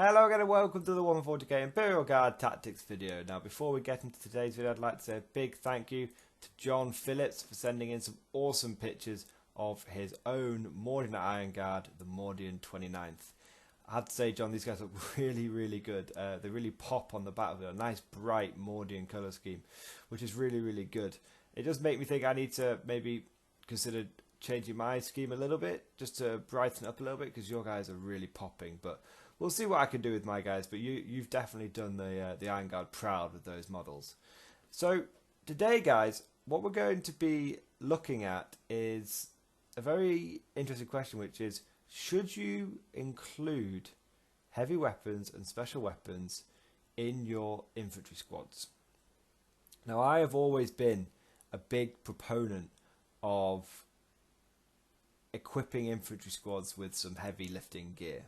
Hello again and welcome to the 140k Imperial Guard Tactics video. Now before we get into today's video, I'd like to say a big thank you to John Phillips for sending in some awesome pictures of his own Mordian Iron Guard, the Mordian 29th. I have to say, John, these guys look really good. They really pop on the battlefield. A nice bright Mordian colour scheme, which is really good. It does make me think I need to maybe consider changing my scheme a little bit, just to brighten up a little bit, because your guys are really popping. But we'll see what I can do with my guys. But you've definitely done the Iron Guard proud with those models. So today, guys, what we're going to be looking at is a very interesting question, which is, should you include heavy weapons and special weapons in your infantry squads? Now, I have always been a big proponent of equipping infantry squads with some heavy lifting gear.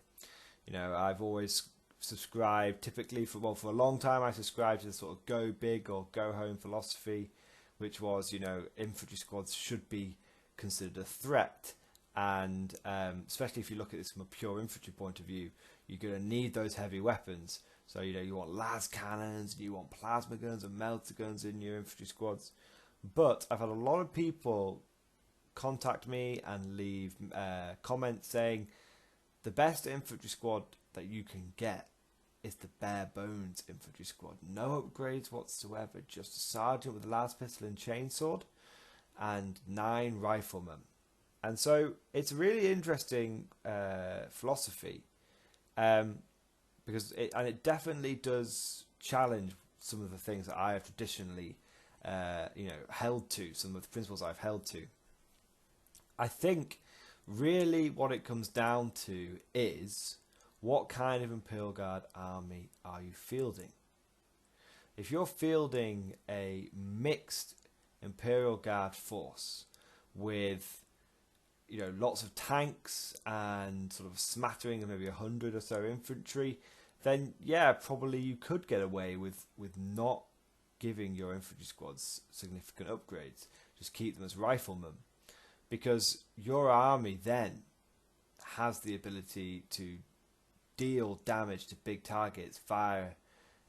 You know, I've always subscribed, typically for a long time, I subscribed to the sort of go big or go home philosophy, which was, you know, infantry squads should be considered a threat. And especially if you look at this from a pure infantry point of view, you're going to need those heavy weapons. So, you know, you want las cannons, you want plasma guns and melter guns in your infantry squads. But I've had a lot of people contact me and leave comments saying the best infantry squad that you can get is the bare bones infantry squad. No upgrades whatsoever, just a sergeant with a las pistol and chainsword and 9 riflemen. And so it's a really interesting philosophy, because it definitely does challenge some of the things that I have traditionally held to, some of the principles I've held to. I think really what it comes down to is, what kind of Imperial Guard army are you fielding? If you're fielding a mixed Imperial Guard force with, you know, lots of tanks and sort of smattering of maybe 100 or so infantry, then yeah, probably you could get away with not giving your infantry squads significant upgrades. Just keep them as riflemen. Because your army then has the ability to deal damage to big targets via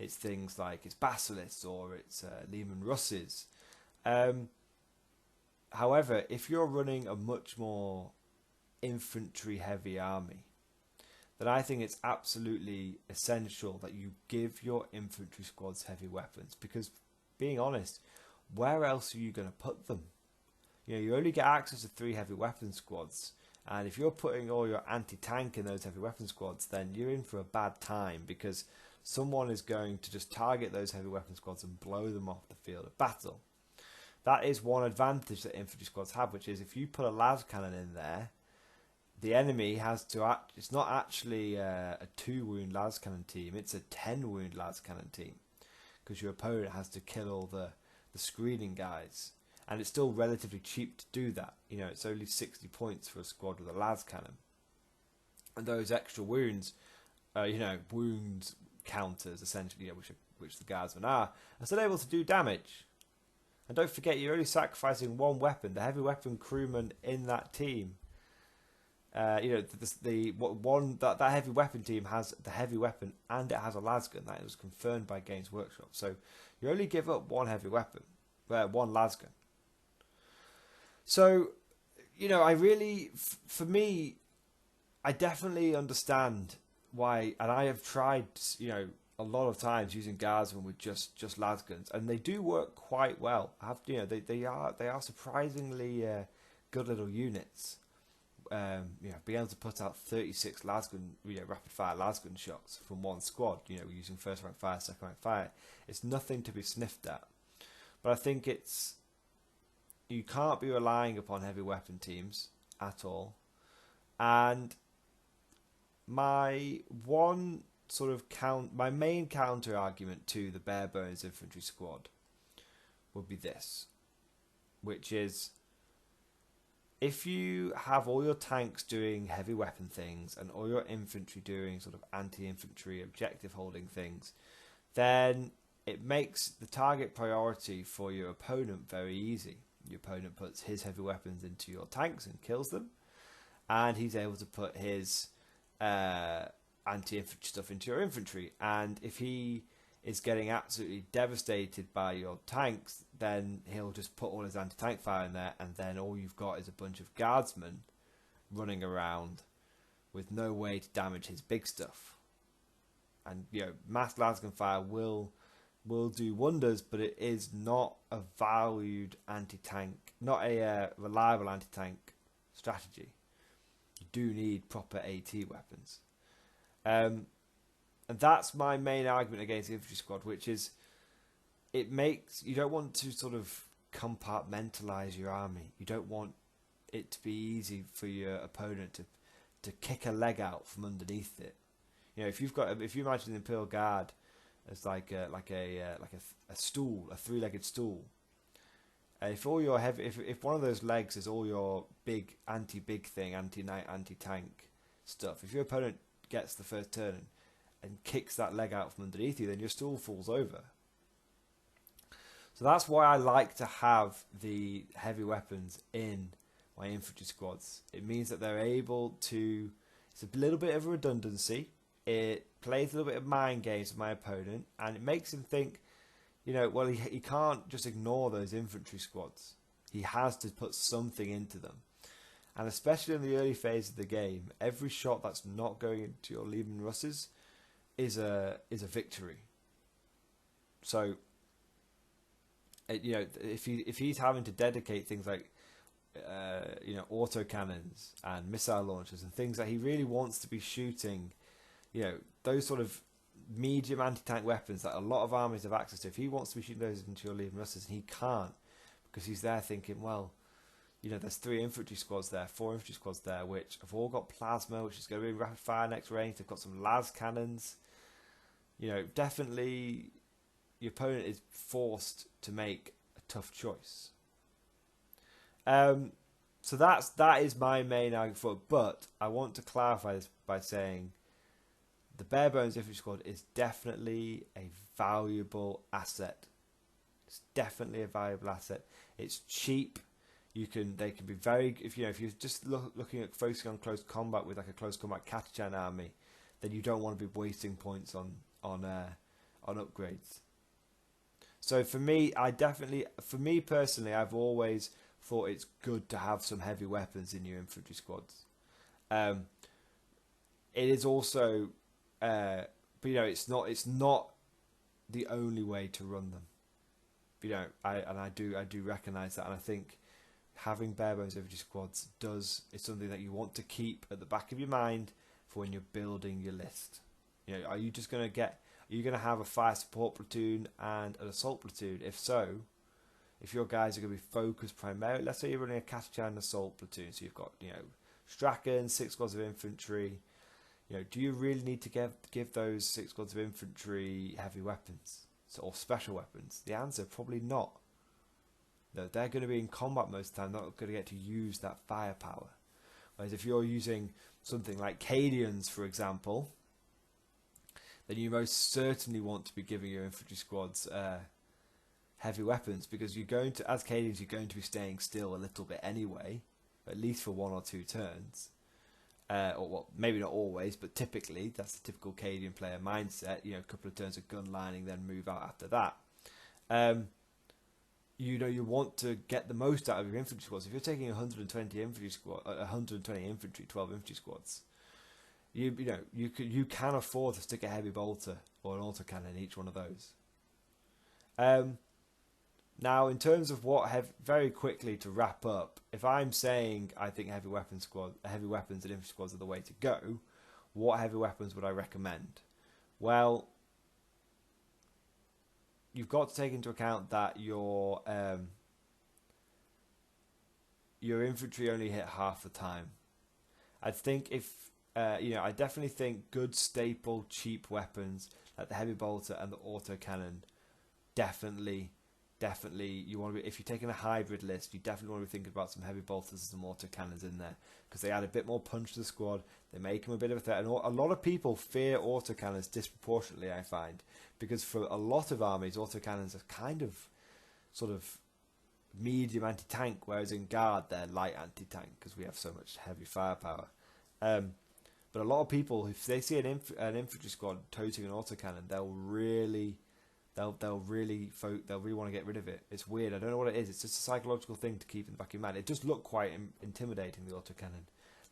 its things like its basilisks or its Lehman Russes. However, if you're running a much more infantry heavy army, then I think it's absolutely essential that you give your infantry squads heavy weapons. Because, being honest, where else are you going to put them? You know, you only get access to 3 heavy weapon squads, and if you're putting all your anti-tank in those heavy weapon squads, then you're in for a bad time, because someone is going to just target those heavy weapon squads and blow them off the field of battle. That is one advantage that infantry squads have, which is if you put a las cannon in there, the enemy has to it's not actually a 2 wound las cannon team, it's a 10 wound las cannon team, because your opponent has to kill all the screening guys. And it's still relatively cheap to do that. You know, it's only 60 points for a squad with a las cannon. And those extra wounds, wounds counters, essentially, which the guardsmen are still able to do damage. And don't forget, you're only sacrificing 1 weapon, the heavy weapon crewman in that team. That heavy weapon team has the heavy weapon and it has a las gun. That was confirmed by Games Workshop. So you only give up 1 heavy weapon, 1 las gun. So, you know, for me, I definitely understand why, and I have tried, you know, a lot of times using guardsmen with just las guns, and they do work quite well. They are surprisingly good little units. Being able to put out 36 las gun, rapid fire las gun shots from 1 squad, using first rank fire, second rank fire, it's nothing to be sniffed at. But I think you can't be relying upon heavy weapon teams at all. And my main counter argument to the bare bones infantry squad would be this, which is, if you have all your tanks doing heavy weapon things and all your infantry doing sort of anti-infantry objective holding things, then it makes the target priority for your opponent very easy. Your opponent puts his heavy weapons into your tanks and kills them, and he's able to put his anti-infantry stuff into your infantry. And if he is getting absolutely devastated by your tanks, then he'll just put all his anti-tank fire in there, and then all you've got is a bunch of guardsmen running around with no way to damage his big stuff. And mass lasgun fire will do wonders, but it is not a valued anti-tank, not a reliable anti-tank strategy. You do need proper AT weapons. And that's my main argument against the infantry squad, which is you don't want to sort of compartmentalize your army. You don't want it to be easy for your opponent to kick a leg out from underneath it. If you imagine the Imperial Guard as like a stool, a three-legged stool, if all your if one of those legs is all your big anti-big thing, anti-knight, anti-tank stuff, if your opponent gets the first turn and kicks that leg out from underneath you, then your stool falls over. So that's why I like to have the heavy weapons in my infantry squads. It means that they're able to. It's a little bit of a redundancy. It plays a little bit of mind games with my opponent, and it makes him think, well, he can't just ignore those infantry squads. He has to put something into them. And especially in the early phase of the game, every shot that's not going into your Leman Russes is a victory. So, if he's having to dedicate things like autocannons and missile launchers and things that he really wants to be shooting, those sort of medium anti-tank weapons that a lot of armies have access to, if he wants to be shooting those into your Leman Russes, and he can't, because he's there thinking, well, there's 3 infantry squads there, 4 infantry squads there, which have all got plasma, which is going to be rapid fire next range. They've got some las cannons. Definitely your opponent is forced to make a tough choice. So that is my main argument for it. But I want to clarify this by saying the bare bones infantry squad is definitely a valuable asset. It's definitely a valuable asset. It's cheap. They can be very, if you're just looking at focusing on close combat with like a close combat Katachan army, then you don't want to be wasting points on upgrades. So for me personally, I've always thought it's good to have some heavy weapons in your infantry squads. It is also, but it's not the only way to run them. I do recognise that, and I think having bare bones infantry squads is something that you want to keep at the back of your mind for when you're building your list. Are you going to have a fire support platoon and an assault platoon? If so, if your guys are going to be focused primarily, let's say you're running a Katachan assault platoon, so you've got Strachan, 6 squads of infantry. Do you really need to give those 6 squads of infantry heavy weapons or special weapons? The answer, probably not. No, they're going to be in combat most of the time, not going to get to use that firepower. Whereas if you're using something like Cadians, for example, then you most certainly want to be giving your infantry squads heavy weapons, because as Cadians, you're going to be staying still a little bit anyway, at least for 1 or 2 turns. Maybe not always, but typically that's the typical Cadian player mindset. A couple of turns of gun lining, then move out after that. You want to get the most out of your infantry squads. If you're taking 120 infantry, 12 infantry squads, you can afford to stick a heavy bolter or an autocannon in each one of those. Now, in terms of very quickly to wrap up, if I'm saying I think heavy weapons and infantry squads are the way to go, what heavy weapons would I recommend? Well, you've got to take into account that your infantry only hit half the time. I think I definitely think good staple cheap weapons like the heavy bolter and the autocannon definitely you want to be, if you're taking a hybrid list, you definitely want to be thinking about some heavy bolters and some autocannons in there, because they add a bit more punch to the squad. They make them a bit of a threat, and a lot of people fear autocannons disproportionately, I find, because for a lot of armies, autocannons are kind of sort of medium anti-tank, whereas in Guard they're light anti-tank because we have so much heavy firepower. But a lot of people, if they see an infantry squad toting an autocannon, they'll really want to get rid of it. It's weird. I don't know what it is. It's just a psychological thing to keep in the back of your mind. It does look quite intimidating, the autocannon.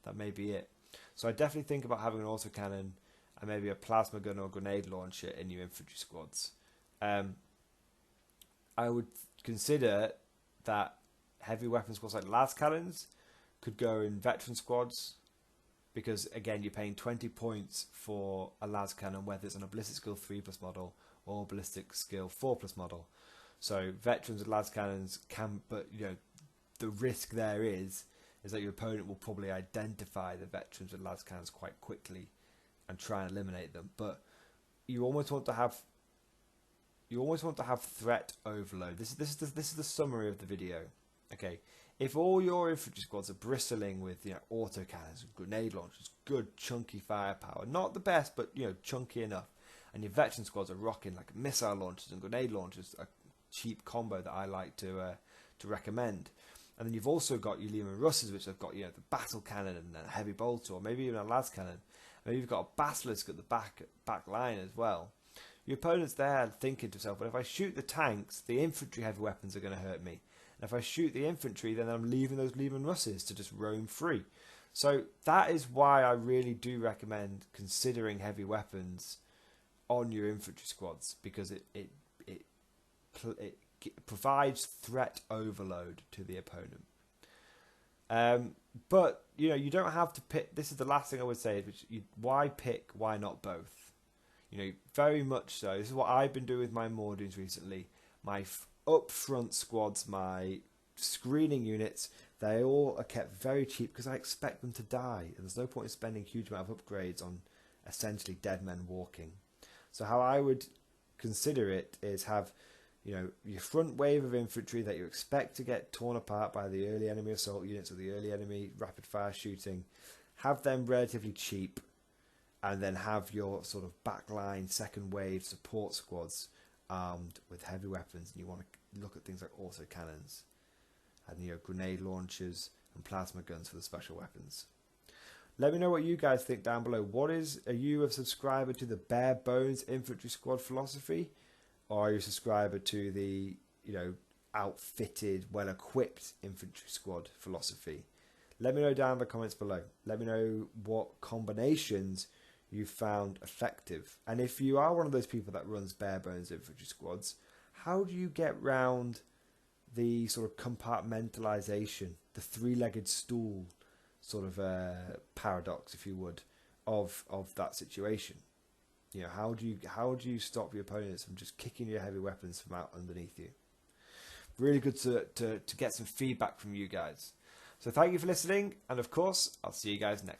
That may be it. So I definitely think about having an autocannon and maybe a plasma gun or grenade launcher in your infantry squads. I would consider that heavy weapon squads like las cannons could go in veteran squads, because again you're paying 20 points for a las cannon, whether it's on a ballistic skill 3+ model or ballistic skill 4+ model. So veterans with las cannons can, but you know, the risk there is that your opponent will probably identify the veterans with las cannons quite quickly and try and eliminate them. But you almost want to have threat overload. This is the summary of the video. Okay, if all your infantry squads are bristling with, you know, autocannons, grenade launchers, good chunky firepower, not the best, but you know, chunky enough, and your veteran squads are rocking like missile launchers and grenade launchers, a cheap combo that I like to recommend. And then you've also got your Lehman Russes, which have got, you know, the battle cannon and a heavy bolter, or maybe even a las cannon. Maybe you've got a basilisk at the back line as well. Your opponent's there thinking to himself, well, if I shoot the tanks, the infantry heavy weapons are going to hurt me. And if I shoot the infantry, then I'm leaving those Lehman Russes to just roam free. So that is why I really do recommend considering heavy weapons on your infantry squads, because it provides threat overload to the opponent. But you know, you don't have to pick. This is the last thing I would say, which why pick, why not both? You know, very much so. This is what I've been doing with my Mordians recently. My up-front squads, my screening units, they all are kept very cheap because I expect them to die. And there's no point in spending a huge amount of upgrades on essentially dead men walking. So how I would consider it is have, you know, your front wave of infantry that you expect to get torn apart by the early enemy assault units or the early enemy rapid fire shooting. Have them relatively cheap. And then have your sort of backline second wave support squads armed with heavy weapons. And you want to look at things like autocannons and, you know, grenade launchers and plasma guns for the special weapons. Let me know what you guys think down below. Are you a subscriber to the bare bones infantry squad philosophy, or are you a subscriber to the, you know, outfitted, well equipped infantry squad philosophy? Let me know down in the comments below. Let me know what combinations you found effective. And if you are one of those people that runs bare bones infantry squads, how do you get round the sort of compartmentalization, the three-legged stool sort of paradox, if you would, of that situation? You know, how do you stop your opponents from just kicking your heavy weapons from out underneath you? Really good to get some feedback from you guys. So thank you for listening, and of course, I'll see you guys next.